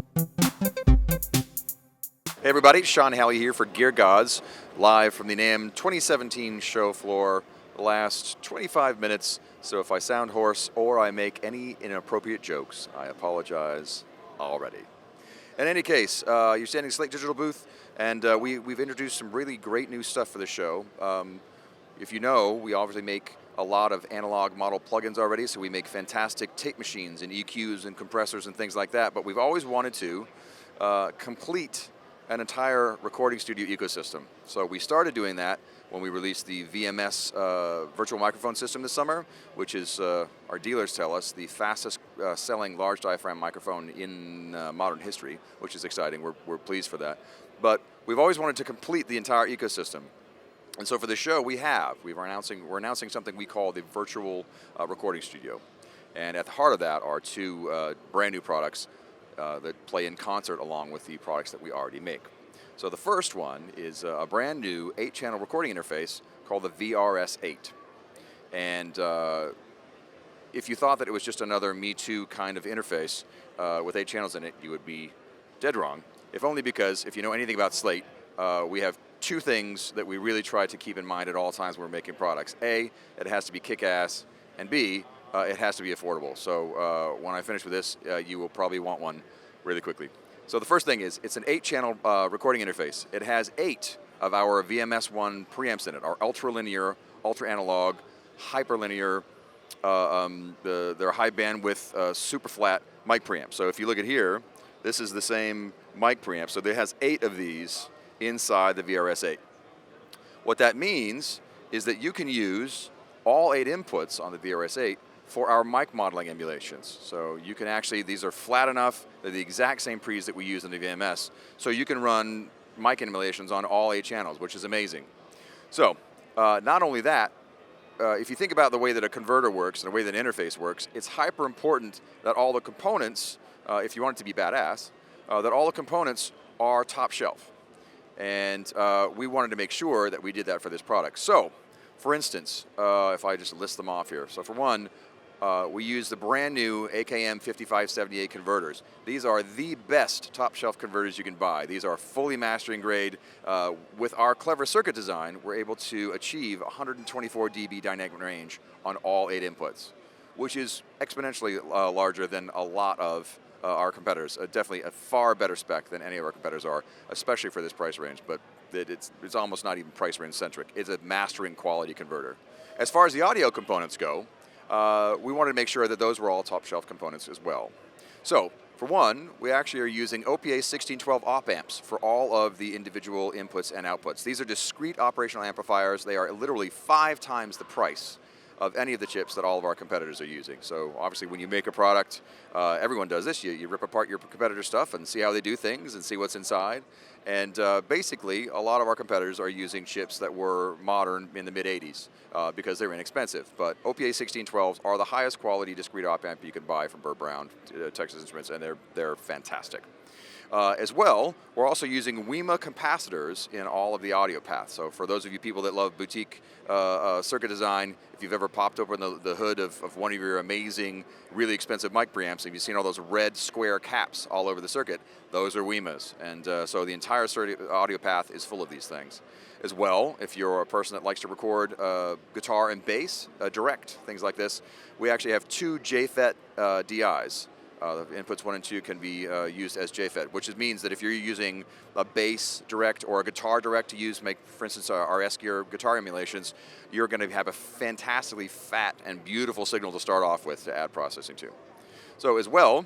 Hey everybody, Sean Halley here for Gear Gods, live from the NAMM 2017 show floor, the last 25 minutes, so if I sound hoarse or I make any inappropriate jokes, I apologize already. In any case, you're standing at Slate Digital booth, and we've introduced some really great new stuff for the show. If you know, we obviously make a lot of analog model plugins already, so we make fantastic tape machines and EQs and compressors and things like that, but we've always wanted to complete an entire recording studio ecosystem. So we started doing that when we released the VMS virtual microphone system this summer, which is, our dealers tell us, the fastest selling large diaphragm microphone in modern history, which is exciting. We're pleased for that. But we've always wanted to complete the entire ecosystem. And so for the show, we're announcing something we call the virtual recording studio. And at the heart of that are two brand new products that play in concert along with the products that we already make. So the first one is a brand new 8-channel recording interface called the VRS8. And if you thought that it was just another Me Too kind of interface with 8 channels in it, you would be dead wrong. If only because, if you know anything about Slate, we have two things that we really try to keep in mind at all times when we're making products. A, it has to be kick-ass, and B, it has to be affordable. So when I finish with this, you will probably want one really quickly. So the first thing is, it's an 8-channel recording interface. It has 8 of our VMS1 preamps in it, our ultra-linear, ultra-analog, hyperlinear, they're high bandwidth, super flat mic preamps. So if you look at here, this is the same mic preamp. So it has 8 of these inside the VRS8. What that means is that you can use all 8 inputs on the VRS8 for our mic modeling emulations. So you can actually, these are flat enough, they're the exact same pre's that we use in the VMS, so you can run mic emulations on all 8 channels, which is amazing. So not only that, if you think about the way that a converter works and the way that an interface works, it's hyper important that all the components, if you want it to be badass, that all the components are top shelf. And we wanted to make sure that we did that for this product. So, for instance, if I just list them off here. So for one, we use the brand new AKM 5578 converters. These are the best top shelf converters you can buy. These are fully mastering grade. With our clever circuit design, we're able to achieve 124 dB dynamic range on all 8 inputs, which is exponentially larger than a lot of our competitors. Definitely a far better spec than any of our competitors are, especially for this price range, but it's almost not even price range centric. It's a mastering quality converter. As far as the audio components go, we wanted to make sure that those were all top shelf components as well. So, for one, we actually are using OPA 1612 op amps for all of the individual inputs and outputs. These are discrete operational amplifiers. They are literally 5 times the price of any of the chips that all of our competitors are using. So obviously when you make a product, everyone does this. You rip apart your competitor stuff and see how they do things and see what's inside. And basically, a lot of our competitors are using chips that were modern in the mid-'80s because they're inexpensive. But OPA 1612s are the highest quality discrete op amp you can buy from Burt Brown, Texas Instruments, and they're fantastic. As well, we're also using WEMA capacitors in all of the audio paths. So for those of you people that love boutique circuit design, if you've ever popped open the hood of one of your amazing, really expensive mic preamps, if you've seen all those red square caps all over the circuit, those are WEMAs. And so the entire audio path is full of these things. As well, if you're a person that likes to record guitar and bass, direct, things like this, we actually have 2 JFET DIs. The inputs 1 and 2 can be used as JFET, which means that if you're using a bass direct or a guitar direct to use, for instance, our S-Gear guitar emulations, you're going to have a fantastically fat and beautiful signal to start off with to add processing to. So as well,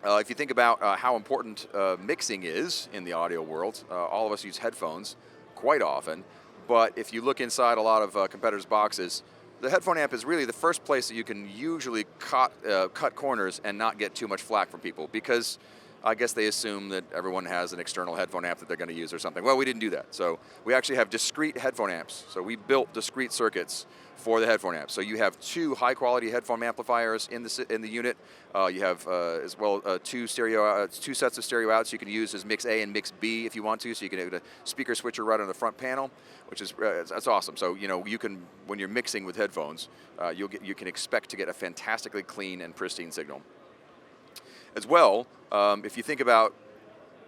if you think about how important mixing is in the audio world, all of us use headphones quite often, but if you look inside a lot of competitors' boxes, the headphone amp is really the first place that you can usually cut corners and not get too much flack from people, because I guess they assume that everyone has an external headphone amp that they're going to use or something. Well, we didn't do that. So we actually have discrete headphone amps. So we built discrete circuits for the headphone amp. So you have 2 high-quality headphone amplifiers in the unit. You have as well 2 sets of stereo outs you can use as mix A and mix B if you want to. So you can have a speaker switcher right on the front panel, which is that's awesome. So you can, when you're mixing with headphones, you can expect to get a fantastically clean and pristine signal. As well, If you think about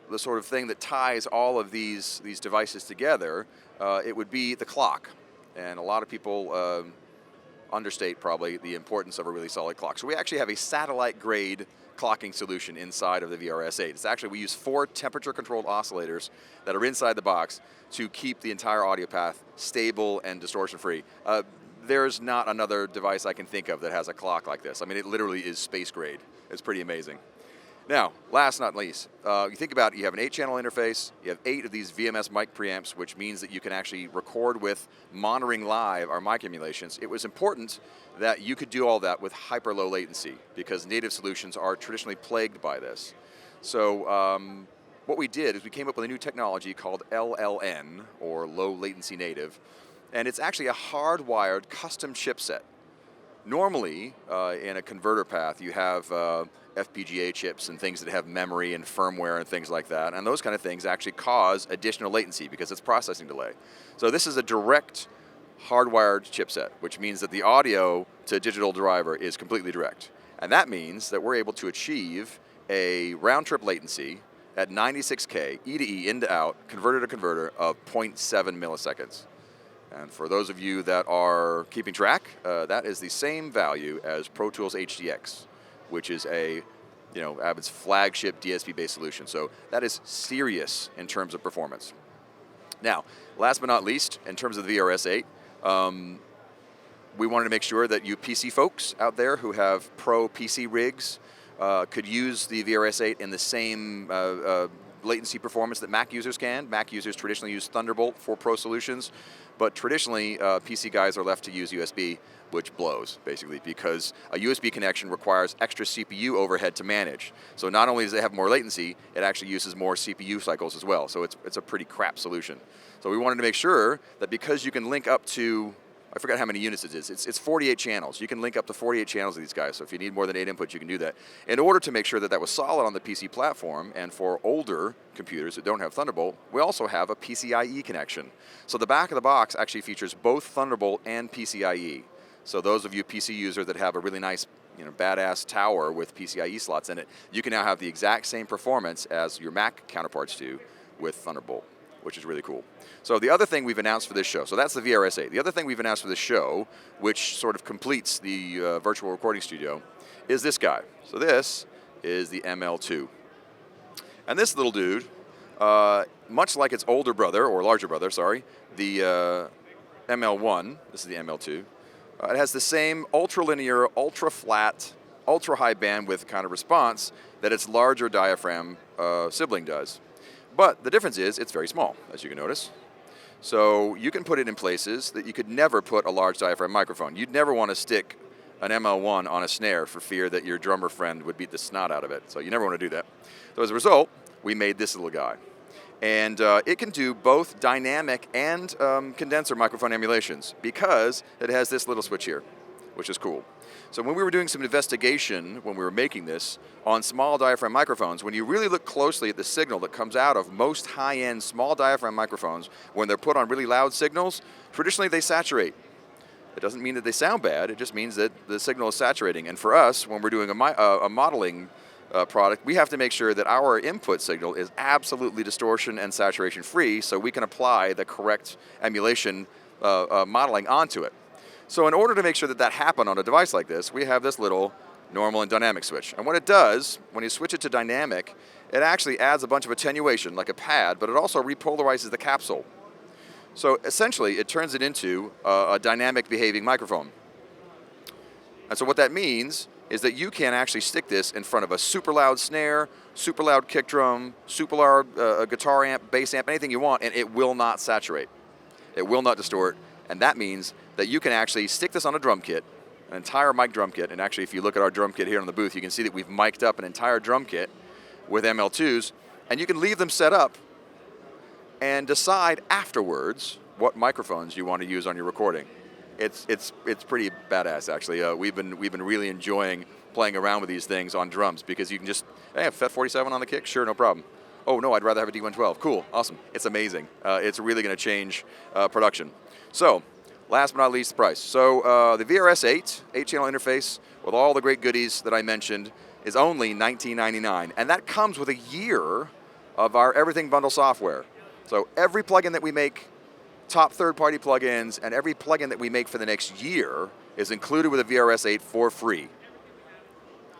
the sort of thing that ties all of these devices together, it would be the clock. And a lot of people understate probably the importance of a really solid clock. So we actually have a satellite-grade clocking solution inside of the VRS-8. It's actually, we use 4 temperature-controlled oscillators that are inside the box to keep the entire audio path stable and distortion-free. There's not another device I can think of that has a clock like this. I mean, it literally is space-grade. It's pretty amazing. Now, last not least, you think about it, you have an 8-channel interface, you have 8 of these VMS mic preamps, which means that you can actually record with monitoring live our mic emulations. It was important that you could do all that with hyper low latency because native solutions are traditionally plagued by this. So what we did is we came up with a new technology called LLN, or low latency native, and it's actually a hardwired custom chipset. Normally, in a converter path, you have FPGA chips and things that have memory and firmware and things like that, and those kind of things actually cause additional latency because it's processing delay. So this is a direct hardwired chipset, which means that the audio to digital driver is completely direct. And that means that we're able to achieve a round-trip latency at 96K, E to E, in to out, converter to converter of 0.7 milliseconds. And for those of you that are keeping track, that is the same value as Pro Tools HDX, which is Avid's flagship DSP-based solution. So that is serious in terms of performance. Now, last but not least, in terms of the VRS-8, we wanted to make sure that you PC folks out there who have pro PC rigs could use the VRS-8 in the same latency performance that Mac users can. Mac users traditionally use Thunderbolt for pro solutions, but traditionally PC guys are left to use USB, which blows, basically, because a USB connection requires extra CPU overhead to manage. So not only does it have more latency, it actually uses more CPU cycles as well. So it's a pretty crap solution. So we wanted to make sure that because you can link up to, I forgot how many units it is. It's 48 channels. You can link up to 48 channels of these guys. So if you need more than 8 inputs, you can do that. In order to make sure that that was solid on the PC platform, and for older computers that don't have Thunderbolt, we also have a PCIe connection. So the back of the box actually features both Thunderbolt and PCIe. So those of you PC users that have a really nice, badass tower with PCIe slots in it, you can now have the exact same performance as your Mac counterparts do with Thunderbolt, which is really cool. So the other thing we've announced for this show, so that's the VRS-8. The other thing we've announced for this show, which sort of completes the virtual recording studio, is this guy. So this is the ML2. And this little dude, much like its older brother, or larger brother, sorry, the ML1, this is the ML2, it has the same ultra-linear, ultra-flat, ultra-high bandwidth kind of response that its larger diaphragm sibling does. But the difference is it's very small, as you can notice. So you can put it in places that you could never put a large diaphragm microphone. You'd never want to stick an ML1 on a snare for fear that your drummer friend would beat the snot out of it. So you never want to do that. So as a result, we made this little guy. And it can do both dynamic and condenser microphone emulations because it has this little switch here, which is cool. So when we were doing some investigation when we were making this on small diaphragm microphones, when you really look closely at the signal that comes out of most high-end small diaphragm microphones, when they're put on really loud signals, traditionally they saturate. It doesn't mean that they sound bad, it just means that the signal is saturating. And for us, when we're doing a modeling product, we have to make sure that our input signal is absolutely distortion and saturation free so we can apply the correct emulation modeling onto it. So in order to make sure that that happened on a device like this, we have this little normal and dynamic switch. And what it does, when you switch it to dynamic, it actually adds a bunch of attenuation, like a pad, but it also repolarizes the capsule. So essentially, it turns it into a dynamic behaving microphone. And so what that means is that you can actually stick this in front of a super loud snare, super loud kick drum, super loud guitar amp, bass amp, anything you want, and it will not saturate. It will not distort, and that means that you can actually stick this on a drum kit, an entire mic drum kit, and actually if you look at our drum kit here on the booth, you can see that we've mic'd up an entire drum kit with ML2s, and you can leave them set up and decide afterwards what microphones you want to use on your recording. It's pretty badass, actually. We've been really enjoying playing around with these things on drums because you can just, hey, have FET 47 on the kick? Sure, no problem. Oh, no, I'd rather have a D112. Cool, awesome. It's amazing. It's really going to change production. So, last but not least, the price. So, the VRS-8, 8-channel interface with all the great goodies that I mentioned, is only $19.99, and that comes with a year of our Everything Bundle software. So every plugin that we make, top third-party plugins, and every plugin that we make for the next year is included with a VRS-8 for free,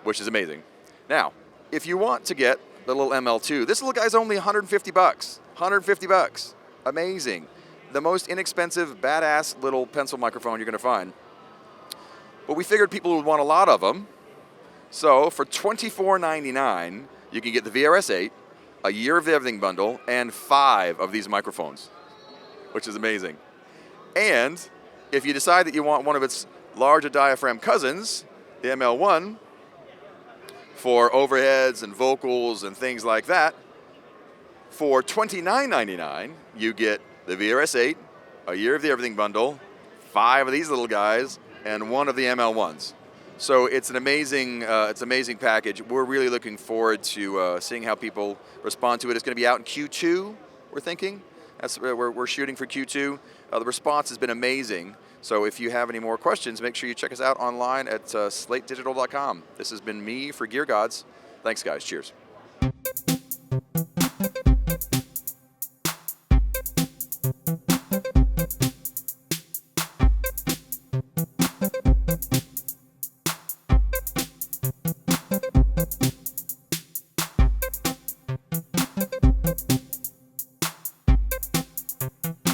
which is amazing. Now, if you want to get the little ML2, this little guy's only 150 bucks. 150 bucks. Amazing. The most inexpensive, badass little pencil microphone you're going to find. But we figured people would want a lot of them. So for $24.99, you can get the VRS-8, a year of the Everything Bundle, and 5 of these microphones, which is amazing. And if you decide that you want one of its larger diaphragm cousins, the ML1, for overheads and vocals and things like that, for $29.99, you get the VRS-8, a year of the Everything Bundle, 5 of these little guys, and 1 of the ML1s. So it's an amazing package. We're really looking forward to seeing how people respond to it. It's going to be out in Q2, we're thinking. We're shooting for Q2. The response has been amazing. So if you have any more questions, make sure you check us out online at slatedigital.com. This has been me for Gear Gods. Thanks, guys. Cheers.